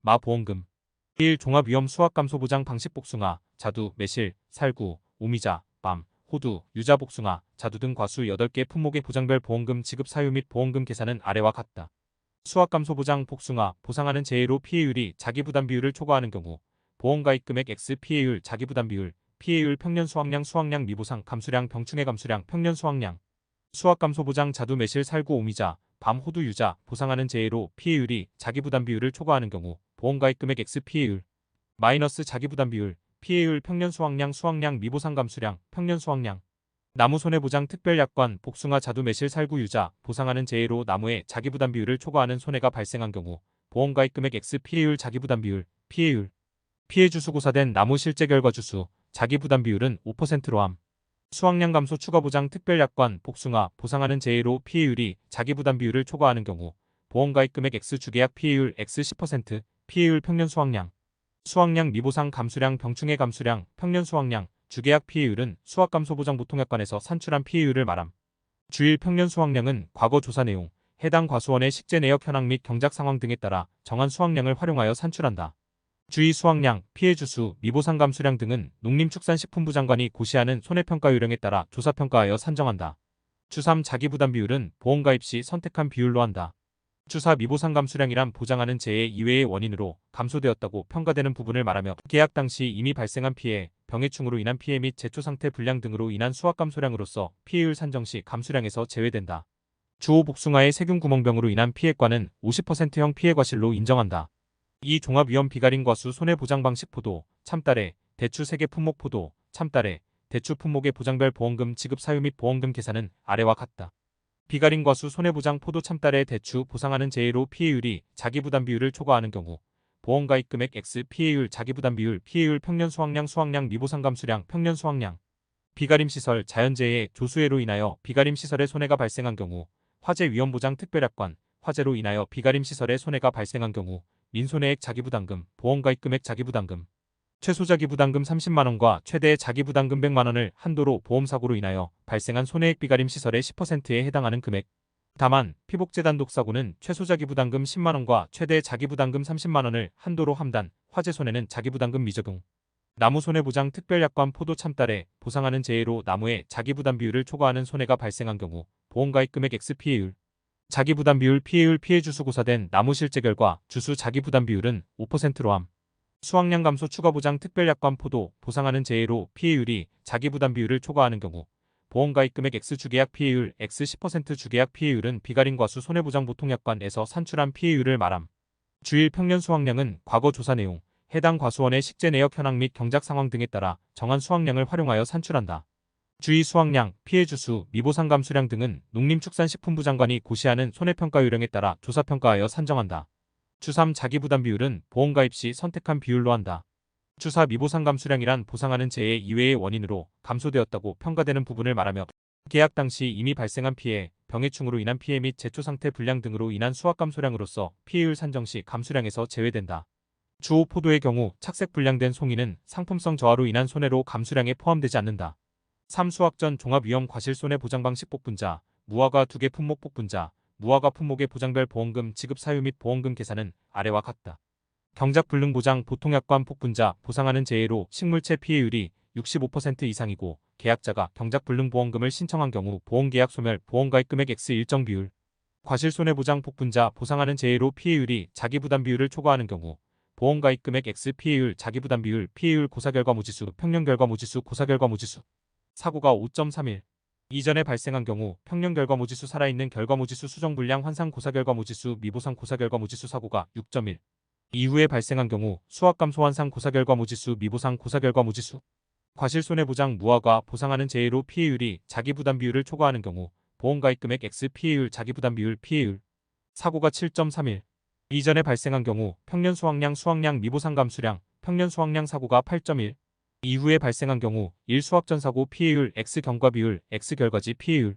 마보험금 1. 종합위험 수확감소보장 방식 복숭아, 자두, 매실, 살구, 오미자, 밤, 호두, 유자 복숭아, 자두 등 과수 8개 품목의 보장별 보험금 지급 사유 및 보험금 계산은 아래와 같다. 수확감소보장 복숭아, 보상하는 재해로 피해율이 자기부담 비율을 초과하는 경우 보험가입 금액 X 피해율 자기부담 비율 피해율 평년 수확량 미보상 감수량 병충해 감수량 평년 수확량 수확감소보장 자두 매실 살구 오미자 밤 호두 유자 보상하는 재해로 피해율이 자기부담 비율을 초과하는 경우 보험가입 금액 X 피해율 마이너스 자기부담 비율 피해율 평년 수확량 미보상 감수량 평년 수확량 나무 손해보장 특별약관 복숭아 자두 매실 살구 유자 보상하는 재해로 나무의 자기부담 비율을 초과하는 손해가 발생한 경우 보험가입 금액 X 피해율 자기부담 비율 피해율 피해주수 고사된 나무 실제 결과 주수 자기부담 비율은 5%로 함. 수확량 감소 추가보장 특별약관 복숭아 보상하는 재해로 피해율이 자기부담 비율을 초과하는 경우 보험가입 금액 X 주계약 피해율 X 10% 피해율 평년 수확량 미보상 감수량 병충해 감수량 평년 수확량 주계약 피해율은 수확감소보장보통약관에서 산출한 피해율을 말함. 주일 평년 수확량은 과거 조사 내용, 해당 과수원의 식재 내역 현황 및 경작 상황 등에 따라 정한 수확량을 활용하여 산출한다. 주의 수확량, 피해주수, 미보상 감수량 등은 농림축산식품부 장관이 고시하는 손해평가 요령에 따라 조사평가하여 산정한다. 주3 자기부담 비율은 보험가입 시 선택한 비율로 한다. 주4 미보상 감수량이란 보장하는 재해 이외의 원인으로 감소되었다고 평가되는 부분을 말하며 계약 당시 이미 발생한 피해, 병해충으로 인한 피해 및 제초 상태 불량 등으로 인한 수확 감소량으로서 피해율 산정 시 감수량에서 제외된다. 주5 복숭아의 세균 구멍병으로 인한 피해과는 50%형 피해 과실로 인정한다. 이 종합위험 비가림 과수 손해보장 방식 포도, 참따래, 대추 3개 품목 포도, 참따래, 대추 품목의 보장별 보험금 지급 사유 및 보험금 계산은 아래와 같다. 비가림 과수 손해보장 포도 참따래 대추 보상하는 재해로 피해율이 자기부담 비율을 초과하는 경우 보험가입 금액 X 피해율 자기부담 비율 피해율 평년 수확량 미보상 감수량 평년 수확량 비가림 시설 자연재해 조수해로 인하여 비가림 시설에 손해가 발생한 경우 화재 위험보장 특별약관 화재로 인하여 비가림 시설에 손해가 발생한 경우 민손해액 자기부담금 보험가입 금액 자기부담금 최소 자기부담금 30만원과 최대 자기부담금 100만원을 한도로 보험사고로 인하여 발생한 손해액 비가림 시설의 10%에 해당하는 금액. 다만 피복제 단독사고는 최소 자기부담금 10만원과 최대 자기부담금 30만원을 한도로 함단, 화재 손해는 자기부담금 미적용. 나무 손해보장 특별약관 포도 참따래 보상하는 재해로 나무의 자기부담 비율을 초과하는 손해가 발생한 경우 보험가입 금액 X 피해율 자기부담 비율 피해율 피해주수 고사된 나무 실제 결과 주수 자기부담 비율은 5%로 함. 수확량 감소 추가보장 특별약관 포도 보상하는 재해로 피해율이 자기부담 비율을 초과하는 경우 보험가입 금액 X 주계약 피해율 X 10% 주계약 피해율은 비가림 과수 손해보장 보통약관에서 산출한 피해율을 말함. 주일 평년 수확량은 과거 조사 내용, 해당 과수원의 식재 내역 현황 및 경작 상황 등에 따라 정한 수확량을 활용하여 산출한다. 주의 수확량, 피해주수, 미보상 감수량 등은 농림축산식품부 장관이 고시하는 손해평가 요령에 따라 조사평가하여 산정한다. 주3 자기부담 비율은 보험가입 시 선택한 비율로 한다. 주4 미보상 감수량이란 보상하는 재해 이외의 원인으로 감소되었다고 평가되는 부분을 말하며 계약 당시 이미 발생한 피해, 병해충으로 인한 피해 및 제초 상태 불량 등으로 인한 수확 감소량으로서 피해율 산정 시 감수량에서 제외된다. 주5 포도의 경우 착색 불량된 송이는 상품성 저하로 인한 손해로 감수량에 포함되지 않는다. 3. 수확 전 종합위험 과실손해보장 방식 복분자, 무화과 2개 품목 복분자, 무화과 품목의 보장별 보험금 지급 사유 및 보험금 계산은 아래와 같다. 경작 불능 보장 보통약관 복분자 보상하는 재해로 식물체 피해율이 65% 이상이고 계약자가 경작 불능 보험금을 신청한 경우 보험계약 소멸 보험가입 금액 X 일정 비율 과실손해보장 복분자 보상하는 재해로 피해율이 자기부담 비율을 초과하는 경우 보험가입 금액 X 피해율 자기부담 비율 피해율 고사결과무지수 평년결과무지수 고사결과무지수 사고가 5.31 이전에 발생한 경우 평년결과무지수 살아있는 결과무지수 수정불량 환상 고사결과무지수 미보상 고사결과무지수 사고가 6.1 이후에 발생한 경우 수확감소 환상 고사결과무지수 미보상 고사결과무지수 과실손해보장 무화과 보상하는 재해로 피해율이 자기부담 비율을 초과하는 경우 보험가입 금액 X 피해율 자기부담 비율 피해율 사고가 7.31 이전에 발생한 경우 평년 수확량 미보상 감수량 평년 수확량 사고가 8.1 이후에 발생한 경우 1수확전 사고 피해율 X 경과 비율 X 결과지 피해율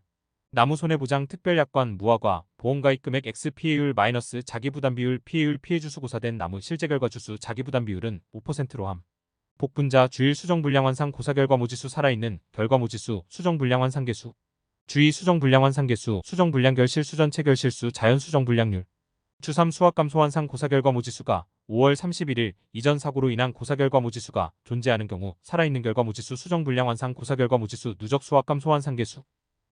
나무 손해보장 특별약관 무화과 보험가입 금액 X 피해율 마이너스 자기부담 비율 피해율 피해주수 고사된 나무 실제 결과 주수 자기부담 비율은 5%로 함. 복분자 주일 수정불량 환상 고사결과무지수 살아있는 결과무지수 수정불량 환상계수 주의 수정불량 환상계수 수정불량 결실 수전체 결실수 자연 수정불량률 주3 수확감소 환상 고사결과무지수가 5월 31일 이전 사고로 인한 고사결과무지수가 존재하는 경우 살아있는 결과무지수 수정불량환상 고사결과무지수 누적 수확감 소환상계수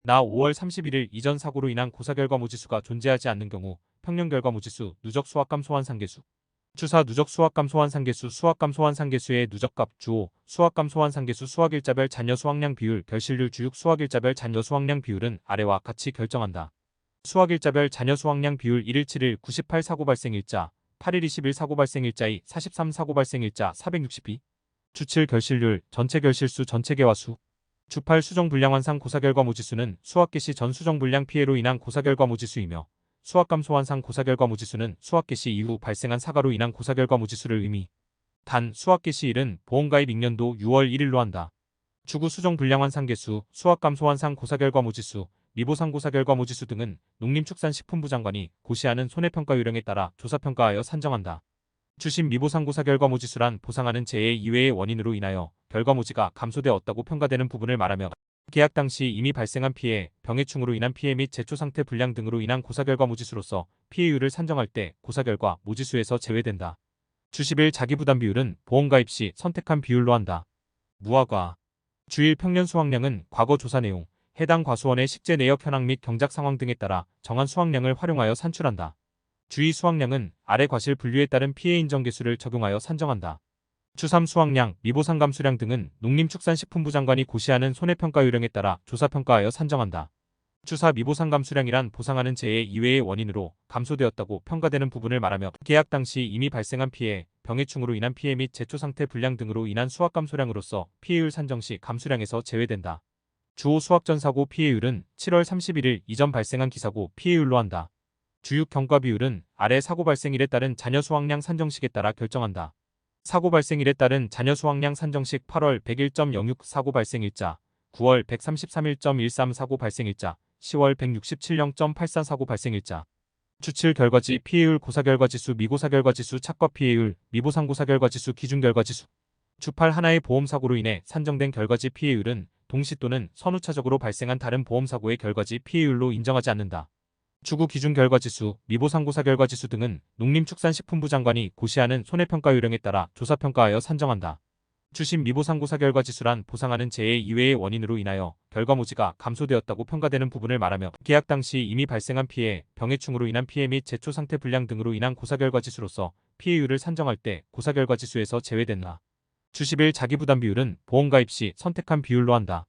나 5월 31일 이전 사고로 인한 고사결과무지수가 존재하지 않는 경우 평년결과무지수 누적 수확감 소환상계수 주사 누적 수확감 소환상계수 수확감 소환상계수의 누적값 주호 수확감 소환상계수 수확일자별 잔여 수확량 비율 결실률 주육 수확일자별 잔여 수확량 비율은 아래와 같이 결정한다. 수확일자별 잔여 수확량 비율 1일 7일 98 사고 발생일자 8일 20일 사고 발생일자이 43 사고 발생일자 462 주7 결실률 전체 결실수 전체 개화수 주8 수정불량환상 고사결과무지수는 수확개시 전 수정불량 피해로 인한 고사결과무지수이며 수확감 소환상 고사결과무지수는 수확개시 이후 발생한 사가로 인한 고사결과무지수를 의미. 단 수확개시일은 보험가입 익년도 6월 1일로 한다. 주구 수정불량환상계수, 수확감 소환상 고사결과무지수, 미보상 고사결과무지수 등은 농림축산식품부 장관이 고시하는 손해평가 요령에 따라 조사평가하여 산정한다. 주신 미보상 고사결과무지수란 보상하는 재해 이외의 원인으로 인하여 결과무지가 감소되었다고 평가되는 부분을 말하며 계약 당시 이미 발생한 피해, 병해충으로 인한 피해 및 제초상태 불량 등으로 인한 고사결과무지수로서 피해율을 산정할 때 고사결과 무지수에서 제외된다. 주11 자기부담 비율은 보험가입 시 선택한 비율로 한다. 무화과 주일 평년 수확량은 과거 조사 내용, 해당 과수원의 식재 내역 현황 및 경작 상황 등에 따라 정한 수확량을 활용하여 산출한다. 주의 수확량은 아래 과실 분류에 따른 피해 인정 계수를 적용하여 산정한다. 주3 수확량, 미보상 감수량 등은 농림축산식품부 장관이 고시하는 손해평가 요령에 따라 조사평가하여 산정한다. 주4 미보상 감수량이란 보상하는 재해 이외의 원인으로 감소되었다고 평가되는 부분을 말하며 계약 당시 이미 발생한 피해, 병해충으로 인한 피해 및 제초상태 불량 등으로 인한 수확 감소량으로서 피해율 산정 시 감수량에서 제외된다. 주5 수확전 사고 피해율은 7월 31일 이전 발생한 기사고 피해율로 한다. 주6 경과 비율은 아래 사고 발생일에 따른 잔여 수확량 산정식에 따라 결정한다. 사고 발생일에 따른 잔여 수확량 산정식 8월 101.06 사고 발생일자, 9월 133.13 사고 발생일자, 10월 167.84 사고 발생일자. 주7 결과지 피해율 고사결과지수 미고사결과지수 착과 피해율 미보상 고사결과지수 기준결과지수 주8 하나의 보험사고로 인해 산정된 결과지 피해율은 동시 또는 선후차적으로 발생한 다른 보험사고의 결과지 피해율로 인정하지 않는다. 주구 기준결과지수, 미보상고사결과지수 등은 농림축산식품부 장관이 고시하는 손해평가 요령에 따라 조사평가하여 산정한다. 주신 미보상고사결과지수란 보상하는 재해 이외의 원인으로 인하여 결과무지가 감소되었다고 평가되는 부분을 말하며 계약 당시 이미 발생한 피해, 병해충으로 인한 피해 및 제초상태 불량 등으로 인한 고사결과지수로서 피해율을 산정할 때 고사결과지수에서 제외된다. 주11 자기부담 비율은 보험가입 시 선택한 비율로 한다.